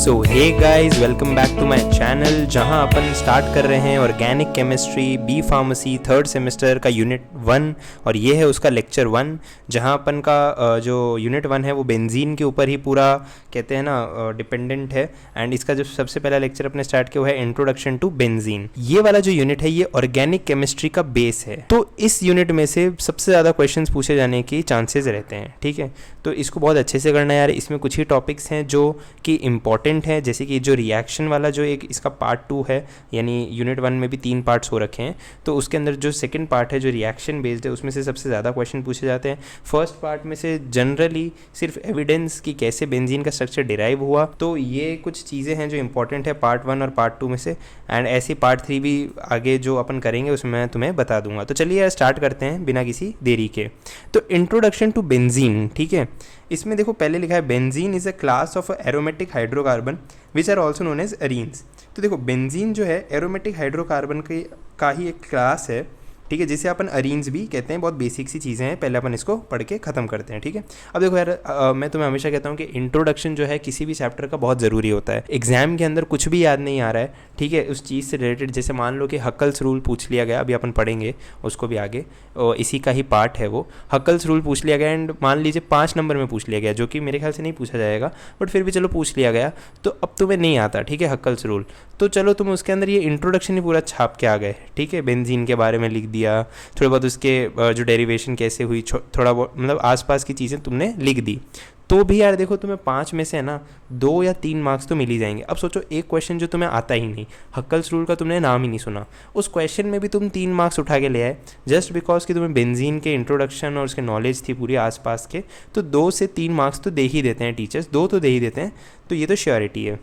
So hey guys, welcome back to my channel जहां अपन start कर रहे हैं organic chemistry B pharmacy third semester का यूनिट 1 और ये है उसका लेक्चर 1 जहां अपन का जो यूनिट 1 है वो बेंजीन के ऊपर ही पूरा कहते हैं ना डिपेंडेंट है। एंड इसका जो सबसे पहला लेक्चर अपने स्टार्ट किया हुआ है इंट्रोडक्शन टू बेंजीन। ये वाला जो यूनिट है ये ऑर्गेनिक केमिस्ट्री का बेस है, तो इस यूनिट में से सबसे ज़्यादा क्वेश्चंस पूछे जाने के चांसेस रहते हैं। ठीक है, तो इसको बहुत अच्छे से करना है यार। इसमें कुछ ही टॉपिक्स हैं जो कि इम्पॉर्टेंट है, जैसे कि जो रिएक्शन वाला जो एक इसका पार्ट 2 है, यानी यूनिट 1 में भी 3 पार्ट्स हो रखे हैं, तो उसके अंदर जो सेकंड पार्ट है जो रिएक्शन बेस्ड है उसमें से सबसे ज़्यादा क्वेश्चन पूछे जाते हैं। फर्स्ट पार्ट में से जनरली सिर्फ एविडेंस कि कैसे बेंजीन का स्ट्रक्चर डिराइव हुआ, तो ये कुछ चीज़ें हैं जो इंपॉर्टेंट है पार्ट 1 और पार्ट 2 में से। एंड ऐसे पार्ट 3 भी आगे जो अपन करेंगे उसमें मैं तुम्हें बता दूंगा। तो चलिए यार स्टार्ट करते हैं बिना किसी देरी के। तो इंट्रोडक्शन टू बेंजीन, ठीक है, इसमें देखो पहले लिखा है benzene is a class of aromatic hydrocarbon which are also known as arenes. तो देखो बेंजीन जो है एरोमेटिक हाइड्रोकार्बन का ही एक क्लास है, ठीक है, जिसे अपन अरीन्स भी कहते हैं। बहुत बेसिक सी चीज़ें हैं, पहले अपन इसको पढ़ के ख़त्म करते हैं। ठीक है, अब देखो यार मैं तुम्हें हमेशा कहता हूँ कि इंट्रोडक्शन जो है किसी भी चैप्टर का बहुत ज़रूरी होता है। एग्जाम के अंदर कुछ भी याद नहीं आ रहा है, ठीक है, उस चीज़ से रिलेटेड, जैसे मान लो कि हक्कल्स रूल पूछ लिया गया, अभी अपन पढ़ेंगे उसको भी आगे, और इसी का ही पार्ट है वो। हक्कल्स रूल पूछ लिया गया एंड मान लीजिए 5 नंबर में पूछ लिया गया, जो कि मेरे ख्याल से नहीं पूछा जाएगा, बट फिर भी चलो पूछ लिया गया, तो अब तुम्हें नहीं आता, ठीक है, हक्कल्स रूल, तो चलो तुम उसके अंदर ये इंट्रोडक्शन ही पूरा छाप के आ गए। ठीक है, बेंजीन के बारे में लिख दिया, थोड़ा बहुत उसके जो डेरिवेशन कैसे हुई, थोड़ा बहुत मतलब आसपास की चीज़ें तुमने लिख दी, तो भी यार देखो तुम्हें 5 में से है ना 2 या 3 मार्क्स तो मिल ही जाएंगे। अब सोचो एक क्वेश्चन जो तुम्हें आता ही नहीं, हक्कल्स रूल का तुमने नाम ही नहीं सुना, उस क्वेश्चन में भी तुम 3 मार्क्स उठा के ले आए जस्ट बिकॉज कि तुम्हें बेंजीन के इंट्रोडक्शन और उसके नॉलेज थी पूरी आसपास के, तो 2 से 3 मार्क्स तो दे ही देते हैं टीचर्स, 2 तो दे ही देते हैं, तो ये तो श्योरिटी है।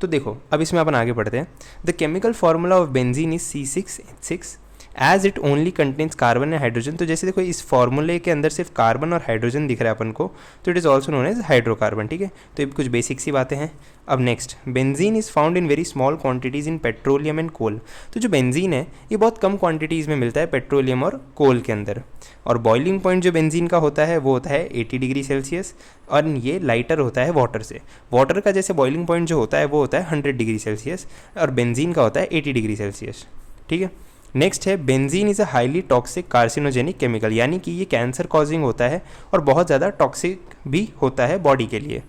तो देखो अब इसमें अपन आगे बढ़ते हैं। The chemical formula of benzene is C6H6 as it only contains carbon and hydrogen. तो जैसे देखो इस फॉर्मूले के अंदर सिर्फ कार्बन और हाइड्रोजन दिख रहा है अपन को, तो it is also known as hydrocarbon. ठीक है, तो ये कुछ बेसिक सी बातें हैं। अब next, benzene is found in very small quantities in petroleum and coal. तो जो बेंजीन है ये बहुत कम क्वांटिटीज़ में मिलता है पेट्रोलियम और कोल के अंदर, और बॉइलिंग पॉइंट जो बेंजीन का होता है वो होता है 80 डिग्री सेल्सियस, और ये लाइटर होता है वाटर से। वाटर का जैसे बॉइलिंग पॉइंट जो होता है वो होता है 100 डिग्री सेल्सियस, और बेंजीन का होता है 80 डिग्री सेल्सियस। ठीक है, नेक्स्ट है benzene is a highly toxic carcinogenic chemical, यानी कि ये कैंसर कॉजिंग होता है और बहुत ज़्यादा टॉक्सिक भी होता है बॉडी के लिए।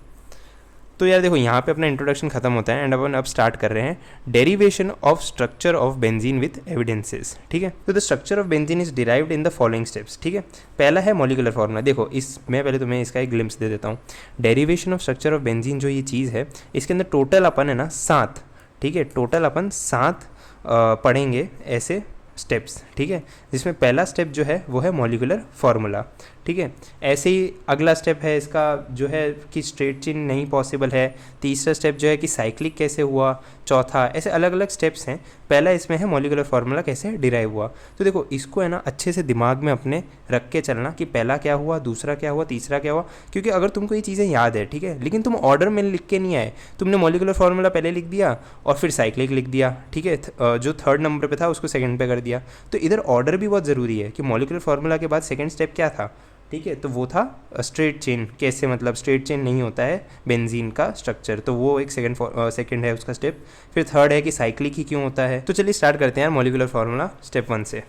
तो यार देखो यहाँ पे अपना इंट्रोडक्शन खत्म होता है एंड अपन अब स्टार्ट कर रहे हैं derivation of structure of benzene with evidences. ठीक है, तो the structure of benzene is derived in the following steps. ठीक है, पहला है मॉलिकुलर फार्मूला। देखो इस मैं पहले तुम्हें इसका एक ग्लिम्स दे देता हूँ। Derivation of structure of benzene जो ये चीज़ है, इसके अंदर टोटल अपन है ना 7, ठीक है, टोटल अपन 7 पढ़ेंगे ऐसे स्टेप्स। ठीक है, जिसमें पहला स्टेप जो है वो है मॉलिकुलर फार्मूला। ठीक है, ऐसे ही अगला स्टेप है इसका जो है कि स्ट्रेट चेन नहीं पॉसिबल है, तीसरा स्टेप जो है कि साइक्लिक कैसे हुआ, चौथा, ऐसे अलग अलग स्टेप्स हैं। पहला इसमें है मॉलिकुलर फार्मूला कैसे डिराइव हुआ। तो देखो इसको है ना अच्छे से दिमाग में अपने रख के चलना कि पहला क्या हुआ, दूसरा क्या हुआ, तीसरा क्या हुआ, क्योंकि अगर तुमको ये चीज़ें याद है, ठीक है, लेकिन तुम ऑर्डर में लिख के नहीं आए, तुमने मॉलिकुलर फार्मूला पहले लिख दिया और फिर साइक्लिक लिख दिया, ठीक है, जो 3rd नंबर पे था उसको 2nd पे कर दिया, तो इधर ऑर्डर भी बहुत ज़रूरी है कि मॉलिकुलर फार्मूला के बाद 2nd स्टेप क्या था। ठीक है, तो वो था स्ट्रेट चेन कैसे, मतलब स्ट्रेट चेन नहीं होता है बेंजीन का स्ट्रक्चर, तो वो एक सेकंड है उसका स्टेप। फिर 3rd है कि साइक्लिक ही क्यों होता है। तो चलिए स्टार्ट करते हैं मॉलिकुलर फार्मूला स्टेप 1 से।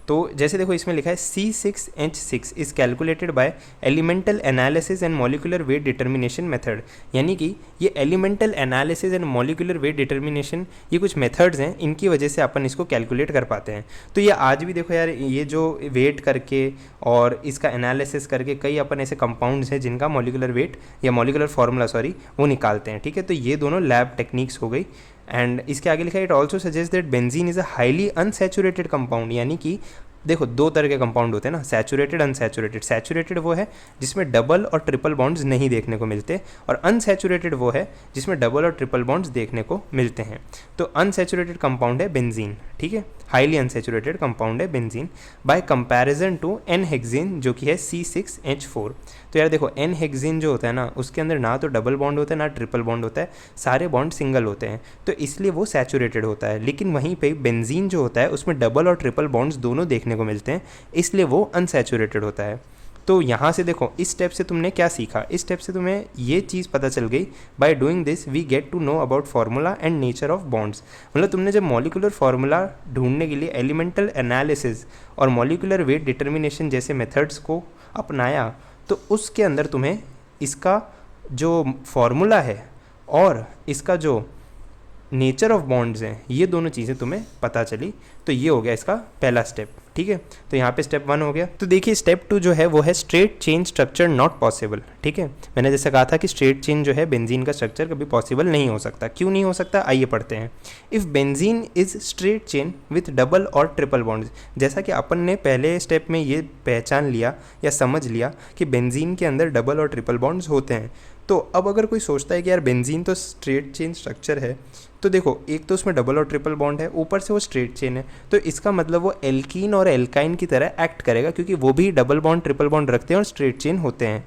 तो जैसे देखो इसमें लिखा है C6H6 is calculated by elemental analysis and molecular weight determination method, यानी कि ये elemental analysis and molecular weight determination ये कुछ मेथड्स हैं, इनकी वजह से अपन इसको कैलकुलेट कर पाते हैं। तो ये आज भी देखो यार ये जो वेट करके और इसका एनालिसिस करके कई अपन ऐसे कंपाउंड्स हैं जिनका मॉलिकुलर वेट या मॉलिकुलर फार्मूला वो निकालते हैं। ठीक है, तो ये दोनों लैब टेक्निक्स हो गई। एंड इसके आगे लिखा है it also suggest that benzene is a highly unsaturated compound, यानी कि देखो 2 तरह के कंपाउंड होते हैं ना, सैचुरेटेड अनसैचुरेटेड। सैचुरेटेड वो है जिसमें डबल और ट्रिपल बॉन्ड्स नहीं देखने को मिलते, और अनसैचुरेटेड वो है जिसमें डबल और ट्रिपल बॉन्ड्स देखने को मिलते हैं। तो अनसैचुरेटेड कंपाउंड है बेंजीन, ठीक है, हाईली अनसैचुरेटेड कंपाउंड है benzene by comparison to n hexane जो कि है C6H4। तो यार देखो एन हेक्सेन जो होता है ना उसके अंदर ना तो डबल बॉन्ड होता है ना ट्रिपल बॉन्ड होता है, सारे बॉन्ड सिंगल होते हैं, तो इसलिए वो सैचुरेटेड होता है। लेकिन वहीं पे बेंजीन जो होता है उसमें डबल और ट्रिपल बॉन्ड्स दोनों देखने को मिलते हैं, इसलिए वो अनसैचुरेटेड होता है। तो यहाँ से देखो, इस स्टेप से तुमने क्या सीखा, इस स्टेप से तुम्हें ये चीज़ पता चल गई, by doing this we get to know about formula and nature of bonds. मतलब तुमने जब मॉलिकुलर फार्मूला ढूंढने के लिए एलिमेंटल एनालिसिस और मॉलिकुलर वेट डिटर्मिनेशन जैसे मेथड्स को अपनाया, तो उसके अंदर तुम्हें इसका जो फार्मूला है और इसका जो नेचर ऑफ बॉन्ड्स हैं, ये दोनों चीज़ें तुम्हें पता चली। तो ये हो गया इसका पहला स्टेप, ठीक है। तो यहाँ पे स्टेप 1 हो गया। तो देखिए स्टेप 2 जो है वो है straight chain structure not possible, ठीक है। मैंने जैसे कहा था कि स्ट्रेट चेन जो है बेंजीन का स्ट्रक्चर कभी पॉसिबल नहीं हो सकता। क्यों नहीं हो सकता, आइए पढ़ते हैं। If benzene is straight chain with double और ट्रिपल बॉन्ड्स, जैसा कि अपन ने पहले स्टेप में ये पहचान लिया या समझ लिया कि बेंजीन के अंदर डबल और ट्रिपल बॉन्ड्स होते हैं। तो अब अगर कोई सोचता है कि यार बेंजीन तो स्ट्रेट चेन स्ट्रक्चर है, तो देखो एक तो उसमें डबल और ट्रिपल बॉन्ड है, ऊपर से वो स्ट्रेट चेन है, तो इसका मतलब वो एल्कीन और एल्काइन की तरह एक्ट करेगा, क्योंकि वो भी डबल बॉन्ड ट्रिपल बॉन्ड रखते हैं और स्ट्रेट चेन होते हैं।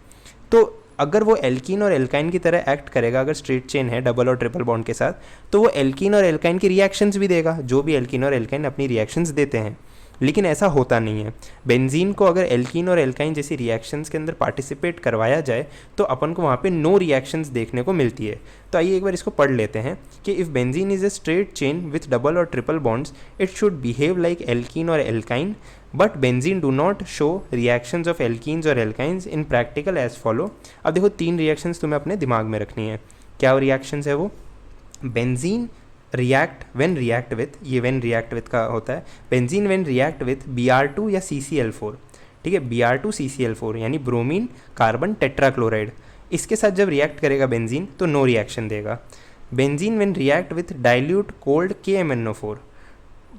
तो अगर वो एल्कीन और एल्काइन की तरह एक्ट करेगा, अगर स्ट्रेट चेन है डबल और ट्रिपल बॉन्ड के साथ, तो वो एल्कीन और एल्काइन की रिएक्शंस भी देगा, जो भी एल्कीन और एल्काइन अपनी रिएक्शंस देते हैं। लेकिन ऐसा होता नहीं है। बेंजीन को अगर एल्कीन और एल्काइन जैसी रिएक्शंस के अंदर पार्टिसिपेट करवाया जाए तो अपन को वहाँ पे नो रिएक्शंस देखने को मिलती है। तो आइए एक बार इसको पढ़ लेते हैं कि if benzene is a straight chain with double और triple bonds it should behave like alkene और alkyne, but benzene do not show reactions of alkenes और alkynes in practical as follow. अब देखो 3 रिएक्शंस तुम्हें अपने दिमाग में रखनी है। क्या रिएक्शंस है वो? Benzene react when react with, ये व्हेन रिएक्ट विथ का होता है, benzene when react with Br2 या CCl4, ठीक है, Br2 CCl4 यानी ब्रोमीन कार्बन टेट्राक्लोराइड, इसके साथ जब रिएक्ट करेगा बेंजीन तो नो रिएक्शन देगा। Benzene when react with dilute cold KMnO4,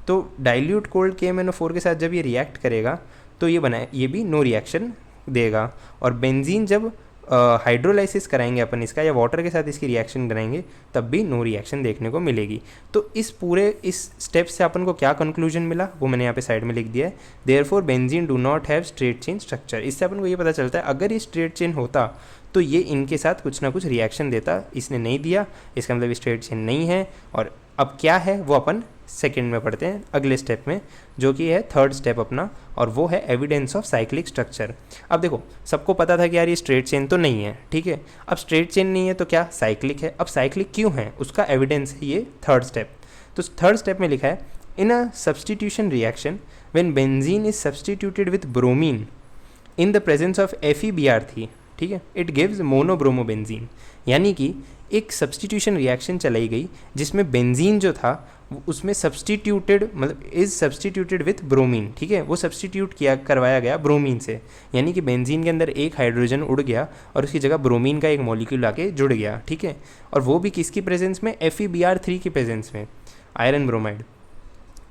तो डाइल्यूट कोल्ड KMnO4 के साथ जब ये रिएक्ट करेगा तो ये भी नो रिएक्शन देगा। और बेंजीन जब हाइड्रोलाइसिस कराएंगे अपन इसका या वाटर के साथ इसकी रिएक्शन कराएंगे तब भी नो रिएक्शन देखने को मिलेगी। तो इस स्टेप से अपन को क्या कंक्लूजन मिला वो मैंने यहाँ पे साइड में लिख दिया है। Therefore benzene do not have straight chain structure. इससे अपन को ये पता चलता है अगर ये स्ट्रेट चेन होता तो ये इनके साथ कुछ ना कुछ रिएक्शन देता, इसने नहीं दिया, इसका मतलब स्ट्रेट चेन नहीं है। और अब क्या है वो अपन सेकंड में पढ़ते हैं, अगले स्टेप में, जो कि है थर्ड स्टेप अपना, और वो है एविडेंस ऑफ साइक्लिक स्ट्रक्चर। अब देखो सबको पता था कि यार ये स्ट्रेट चेन तो नहीं है, ठीक है। अब स्ट्रेट चेन नहीं है तो क्या साइक्लिक है। अब साइक्लिक क्यों है उसका एविडेंस है ये थर्ड स्टेप। तो थर्ड स्टेप में लिखा है in a substitution reaction when benzene is substituted with bromine in the presence of FeBr3, ठीक है, इट गिव्स मोनोब्रोमोबेंजीन। यानी कि एक सब्सटीट्यूशन रिएक्शन चलाई गई जिसमें बेंजीन जो था उसमें सब्सटीट्यूटेड मतलब इज सब्सटीट्यूटेड विथ ब्रोमीन, ठीक है, वो सब्सटीट्यूट करवाया गया ब्रोमीन से। यानी कि बेंजीन के अंदर एक हाइड्रोजन उड़ गया और उसकी जगह ब्रोमीन का एक मॉलिक्यूल आके जुड़ गया, ठीक है। और वो भी किसकी प्रेजेंस में? FeBr3 की प्रेजेंस में, आयरन ब्रोमाइड।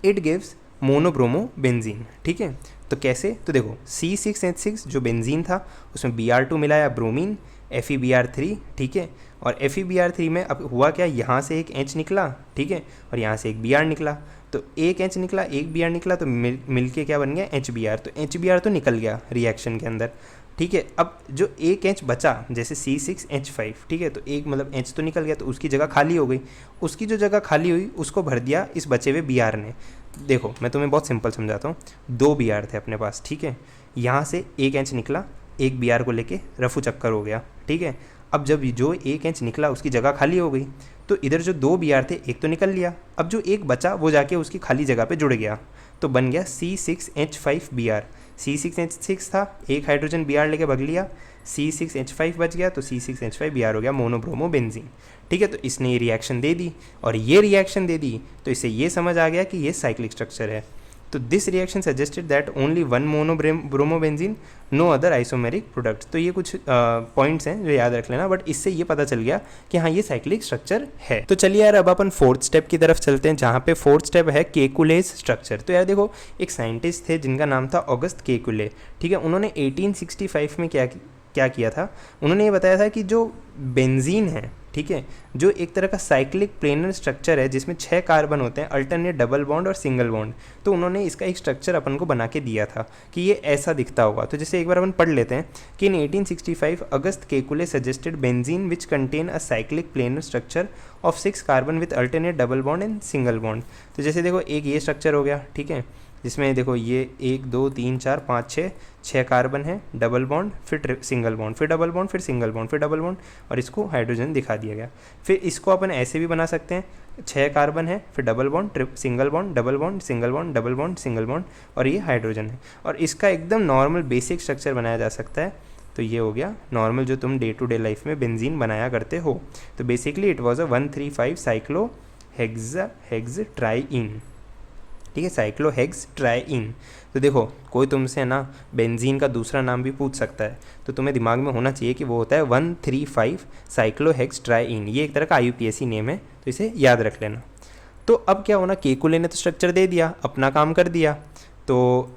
इट गिव्स मोनोब्रोमोबेंजीन, ठीक है। तो कैसे? तो देखो C6H6 जो बेंजीन था उसमें Br2 मिलाया ब्रोमीन, FeBr3, ठीक है। और FeBr3 में अब हुआ क्या, यहाँ से एक H निकला, ठीक है, और यहाँ से एक Br निकला, तो एक H निकला एक Br निकला, तो मिल के क्या बन गया HBr। तो HBr तो निकल गया रिएक्शन के अंदर, ठीक है। अब जो एक H बचा जैसे C6H5, ठीक है, तो एक मतलब H तो निकल गया, तो उसकी जगह खाली हो गई। उसकी जो जगह खाली हुई उसको भर दिया इस बचे हुए Br ने। देखो मैं तुम्हें बहुत सिंपल समझाता हूँ, 2 Br थे अपने पास, ठीक है, यहाँ से एक H निकला, एक Br को लेके रफू चक्कर हो गया, ठीक है। अब जब जो एक इंच निकला उसकी जगह खाली हो गई, तो इधर जो 2 Br थे एक तो निकल लिया, अब जो एक बचा वो जाके उसकी खाली जगह पे जुड़ गया, तो बन गया C6H5Br। C6H6 था, एक हाइड्रोजन Br लेके भग लिया, C6H5 बच गया, तो C6H5Br हो गया मोनोब्रोमोबेंजीन, ठीक है। तो इसने ये रिएक्शन दे दी, और ये रिएक्शन दे दी तो इससे ये समझ आ गया कि ये साइक्लिक स्ट्रक्चर है। तो this reaction suggested that only one monobromobenzene no other isomeric products. तो ये कुछ पॉइंट्स हैं जो याद रख लेना, बट इससे ये पता चल गया कि हाँ ये साइक्लिक स्ट्रक्चर है। तो चलिए यार अब अपन फोर्थ स्टेप की तरफ चलते हैं, जहाँ पे फोर्थ स्टेप है केकुलेज स्ट्रक्चर। तो यार देखो एक साइंटिस्ट थे जिनका नाम था ऑगस्ट केकुले, ठीक है। उन्होंने 1865 में क्या किया था, उन्होंने ये बताया था कि जो बेंजीन है, ठीक है, जो एक तरह का साइक्लिक प्लेनर स्ट्रक्चर है जिसमें 6 कार्बन होते हैं, अल्टरनेट डबल बॉन्ड और सिंगल बॉन्ड, तो उन्होंने इसका एक स्ट्रक्चर अपन को बना के दिया था कि ये ऐसा दिखता होगा। तो जैसे एक बार अपन पढ़ लेते हैं कि in 1865 August Kekule suggested benzene which contain a cyclic planar structure of 6 carbon with alternate double bond and single bond. तो जैसे देखो एक ये स्ट्रक्चर हो गया, ठीक है, जिसमें देखो ये 1 2 3 4 5 6 कार्बन है, डबल बॉन्ड, फिर सिंगल बॉन्ड, फिर डबल बॉन्ड, फिर सिंगल बॉन्ड, फिर डबल बॉन्ड, और इसको हाइड्रोजन दिखा दिया गया। फिर इसको अपन ऐसे भी बना सकते हैं, 6 कार्बन है, फिर double bond, single bond, double bond, single bond, double bond, single bond, और ये हाइड्रोजन है। और इसका एकदम नॉर्मल बेसिक स्ट्रक्चर बनाया जा सकता है। तो ये हो गया नॉर्मल जो तुम डे टू डे लाइफ में बेंजीन बनाया करते हो। तो basically it was a 135 cyclo hex triene, ठीक है, साइक्लो हेक्स ट्राईइन। तो देखो कोई तुमसे ना बेंजीन का दूसरा नाम भी पूछ सकता है, तो तुम्हें दिमाग में होना चाहिए कि वो होता है 135 साइक्लो हेक्स ट्राईइन। ये एक तरह का IUPAC नेम है, तो इसे याद रख लेना। तो अब क्या होना, केकुले ने तो स्ट्रक्चर दे दिया, अपना काम कर दिया। तो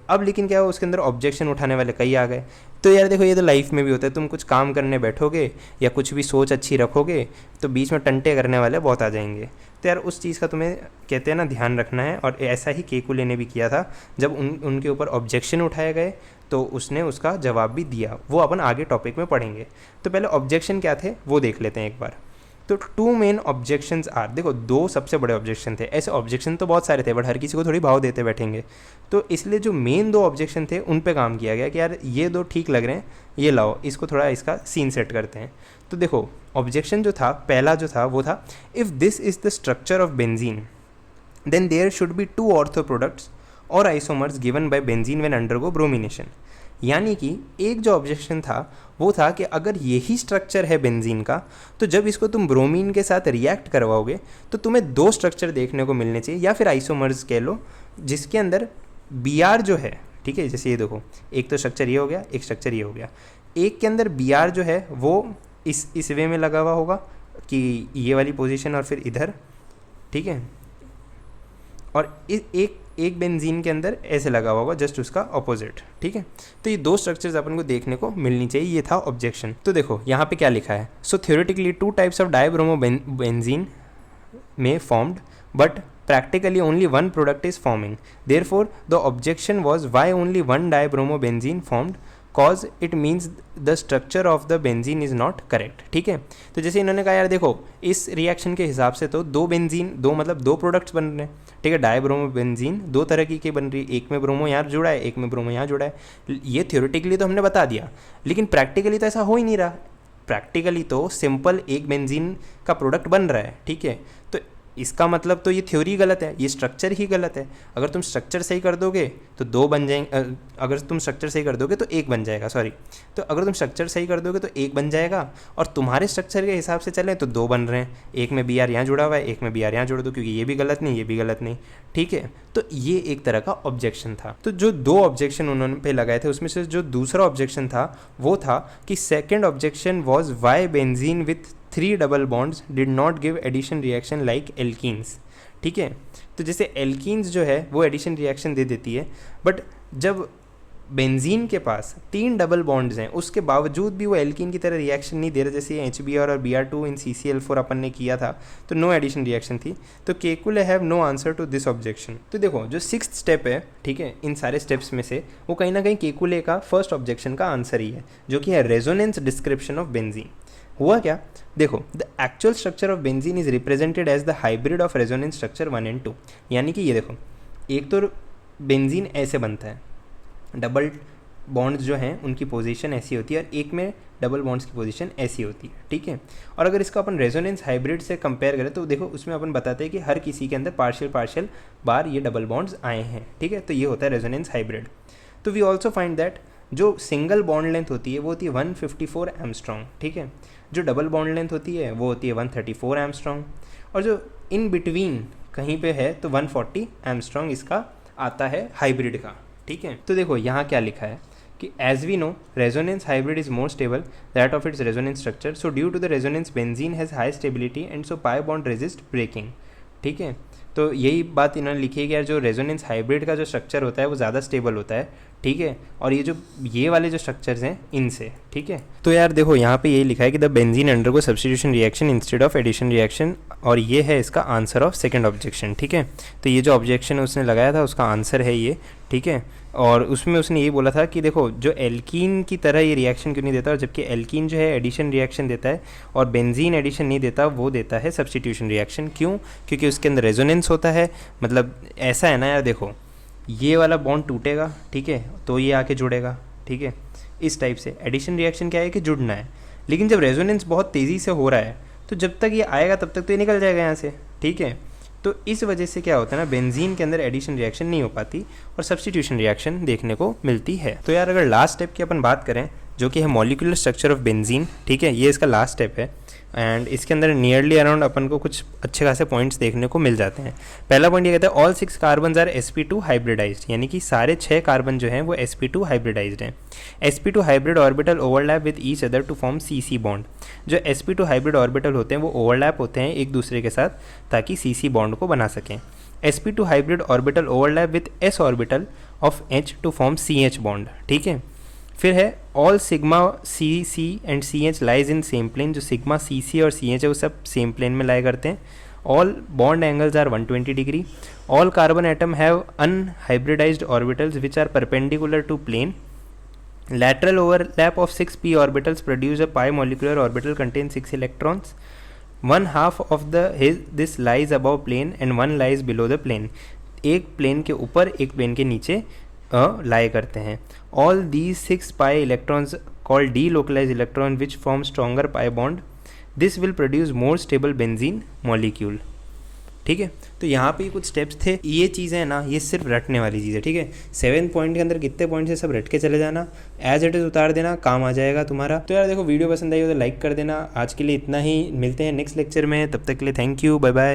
अब लेकिन क्या हो, उसके अंदर ऑब्जेक्शन उठाने वाले कई आ गए। तो यार देखो ये तो लाइफ में भी होता है, तुम कुछ काम करने बैठोगे या कुछ भी सोच अच्छी रखोगे तो बीच में टंटे करने वाले बहुत आ जाएंगे। तो यार उस चीज़ का तुम्हें कहते हैं ना ध्यान रखना है। और ऐसा ही केकुले ने भी किया था, जब उनके ऊपर ऑब्जेक्शन उठाए गए तो उसने उसका जवाब भी दिया। वो अपन आगे टॉपिक में पढ़ेंगे। तो पहले ऑब्जेक्शन क्या थे वो देख लेते हैं एक बार। तो 2 मेन ऑब्जेक्शंस आर, देखो 2 सबसे बड़े ऑब्जेक्शन थे। ऐसे ऑब्जेक्शन तो बहुत सारे थे बट हर किसी को थोड़ी भाव देते बैठेंगे, तो इसलिए जो मेन 2 ऑब्जेक्शन थे उन पे काम किया गया कि यार ये 2 ठीक लग रहे हैं, ये लाओ इसको थोड़ा इसका सीन सेट करते हैं। तो देखो ऑब्जेक्शन जो था पहला जो था वो था, if this is the structure of benzene then there should be 2 ortho products और isomers given by benzene when undergo bromination. यानी कि एक जो ऑब्जेक्शन था वो था कि अगर यही स्ट्रक्चर है बेंजीन का, तो जब इसको तुम ब्रोमीन के साथ रिएक्ट करवाओगे तो तुम्हें 2 स्ट्रक्चर देखने को मिलने चाहिए, या फिर आइसोमर्स कह लो, जिसके अंदर Br जो है, ठीक है, जैसे ये देखो एक तो स्ट्रक्चर ये हो गया, एक स्ट्रक्चर ये हो गया, एक के अंदर Br जो है वो इस वे में लगा हुआ होगा कि ये वाली पोजीशन और फिर इधर, ठीक है, और एक बेंजीन के अंदर ऐसे लगा हुआ होगा जस्ट उसका ऑपोजिट, ठीक है। तो ये 2 स्ट्रक्चर्स अपन को देखने को मिलनी चाहिए, ये था ऑब्जेक्शन। तो देखो यहाँ पे क्या लिखा है, so theoretically 2 types of dibromo benzene में formed but practically only 1 product is forming. Therefore, the objection was why only 1 dibromobenzene formed, cause it means the structure of the benzene is not correct. ठीक है, तो जैसे इन्होंने कहा यार देखो इस रिएक्शन के हिसाब से तो 2 बेंजीन, 2 मतलब 2 प्रोडक्ट्स बन रहे हैं, ठीक है, डायब्रोमोबेंजीन 2 तरह की बन रही है, एक में ब्रोमो यहाँ जुड़ा है, एक में ब्रोमो यहाँ जुड़ा है। ये थ्योरेटिकली तो हमने बता दिया, लेकिन प्रैक्टिकली तो ऐसा हो ही नहीं रहा। प्रैक्टिकली तो सिंपल एक बेंजीन का प्रोडक्ट बन रहा है, ठीक है। तो इसका मतलब तो ये थ्योरी गलत है, ये स्ट्रक्चर ही गलत है। अगर तुम स्ट्रक्चर सही कर दोगे तो 2 बन जाएंगे, अगर तुम स्ट्रक्चर सही कर दोगे तो 1 बन जाएगा, सॉरी, तो अगर तुम स्ट्रक्चर सही कर दोगे तो 1 बन जाएगा, और तुम्हारे स्ट्रक्चर के हिसाब से चलें तो 2 बन रहे हैं, एक में Br यहाँ जुड़ा हुआ है, एक में Br यहाँ जोड़ दो, क्योंकि ये भी गलत नहीं, ये भी गलत नहीं, ठीक है। तो ये एक तरह का ऑब्जेक्शन था। तो जो 2 ऑब्जेक्शन उन्होंने पे लगाए थे उसमें से जो दूसरा ऑब्जेक्शन था वो था कि second objection was why benzene with 3 double bonds did not give addition reaction like alkenes, ठीक है। तो जैसे एल्कीन्स जो है वो एडिशन रिएक्शन दे देती है, बट जब बेंजीन के पास 3 डबल बॉन्ड्स हैं उसके बावजूद भी वो एल्कीन की तरह रिएक्शन नहीं दे रहा, जैसे HBr और Br2 इन CCl4 अपन ने किया था, तो नो एडिशन रिएक्शन थी। तो Kekule have no answer to this objection. तो देखो जो 6th स्टेप है, ठीक है, इन सारे स्टेप्स में से वो कहीं ना कहीं केकुले का फर्स्ट ऑब्जेक्शन का आंसर ही है, जो कि है रेजोनेंस डिस्क्रिप्शन ऑफ बेंजीन। हुआ क्या, देखो the actual structure of benzene is represented as the hybrid of resonance structure 1 and 2। यानी कि ये देखो एक तो बेंजीन ऐसे बनता है, डबल बॉन्ड्स जो हैं उनकी पोजीशन ऐसी होती है, और एक में डबल बॉन्ड्स की पोजीशन ऐसी होती है, ठीक है। और अगर इसको अपन रेजोनेंस हाइब्रिड से कंपेयर करें तो देखो उसमें अपन बताते हैं कि हर किसी के अंदर पार्शियल बार ये डबल बॉन्ड्स आए हैं, ठीक है, तो ये होता है रेजोनेंस हाइब्रिड। तो वी ऑल्सो फाइंड दैट जो सिंगल बॉन्ड लेंथ होती है वो होती है 154 एमस्ट्रॉन्ग, ठीक है, जो डबल बॉन्ड लेंथ होती है वो होती है 134 एमस्ट्रॉन्ग, और जो इन बिटवीन कहीं पे है तो 140 एमस्ट्रॉन्ग इसका आता है हाइब्रिड का, ठीक है। तो देखो यहाँ क्या लिखा है कि as we know resonance hybrid is more stable that of its resonance structure, so due to the resonance benzene has high stability and so pi bond resist breaking, ठीक है। तो यही बात इन्होंने लिखी है कि यार जो रेजोनेंस हाइब्रिड का जो स्ट्रक्चर होता है वो ज़्यादा स्टेबल होता है, ठीक है, और ये वाले जो स्ट्रक्चर्स हैं इनसे, ठीक है। तो यार देखो यहाँ पे यही लिखा है कि the benzene undergo substitution reaction instead of addition reaction, और ये है इसका आंसर ऑफ सेकंड ऑब्जेक्शन, ठीक है। तो ये जो ऑब्जेक्शन उसने लगाया था उसका आंसर है ये, ठीक है। और उसमें उसने ये बोला था कि देखो जो एल्कीन की तरह ये रिएक्शन क्यों नहीं देता, और जबकि एल्कीन जो है एडिशन रिएक्शन देता है और बेंजीन एडिशन नहीं देता, वो देता है सब्स्टिट्यूशन रिएक्शन। क्यों? क्योंकि उसके अंदर रेजोनेंस होता है। मतलब ऐसा है ना यार, देखो ये वाला बॉन्ड टूटेगा, ठीक है, तो ये आके जुड़ेगा, ठीक है। इस टाइप से एडिशन रिएक्शन क्या है कि जुड़ना है, लेकिन जब रेजोनेंस बहुत तेज़ी से हो रहा है तो जब तक ये आएगा तब तक तो ये निकल जाएगा यहाँ से, ठीक है। तो इस वजह से क्या होता है ना, बेंजीन के अंदर एडिशन रिएक्शन नहीं हो पाती और सब्स्टिट्यूशन रिएक्शन देखने को मिलती है। तो यार अगर लास्ट स्टेप की अपन बात करें जो कि है मॉलिक्यूलर स्ट्रक्चर ऑफ बेंजीन, ठीक है, ये इसका लास्ट स्टेप है एंड इसके अंदर नियरली अराउंड अपन को कुछ अच्छे खासे पॉइंट्स देखने को मिल जाते हैं। पहला पॉइंट ये कहता है all 6 carbon are sp2 hybridised, यानी कि सारे 6 कार्बन जो हैं वो sp2 हाइब्रिडाइज्ड हैं। sp2 hybrid orbital overlap with each other to form cc bond. जो sp2 हाइब्रिड ऑर्बिटल होते हैं वो ओवरलैप होते हैं एक दूसरे के साथ ताकि cc बॉन्ड को बना सकें। sp2 hybrid orbital overlap with s orbital of h to form ch bond, ठीक है। फिर है all sigma C C and C H lies in same plane, जो सिग्मा सी सी और सी एच है वो सब सेम प्लेन में लाई करते हैं। All bond angles are 120 degree. All carbon atom have unhybridised orbitals which are perpendicular to plane. lateral overlap of 6 p orbitals produce a pi molecular orbital contains 6 electrons. One half of this lies above plane and one lies below the plane. एक plane के ऊपर एक plane के नीचे लाई करते हैं। All these 6 pi electrons called D localise electron which form stronger pi bond. This will produce more stable benzene molecule, ठीक है। तो यहाँ पे कुछ स्टेप्स थे, ये चीज़ें ना ये सिर्फ रटने वाली चीज़ है, ठीक है। 7 पॉइंट के अंदर कितने पॉइंट्स है सब रट के चले जाना, एज इट इज़ उतार देना, काम आ जाएगा तुम्हारा। तो यार देखो वीडियो पसंद आई हो तो लाइक कर देना। आज के लिए इतना ही, मिलते हैं नेक्स्ट लेक्चर में, तब तक के लिए थैंक यू, बाय बाय।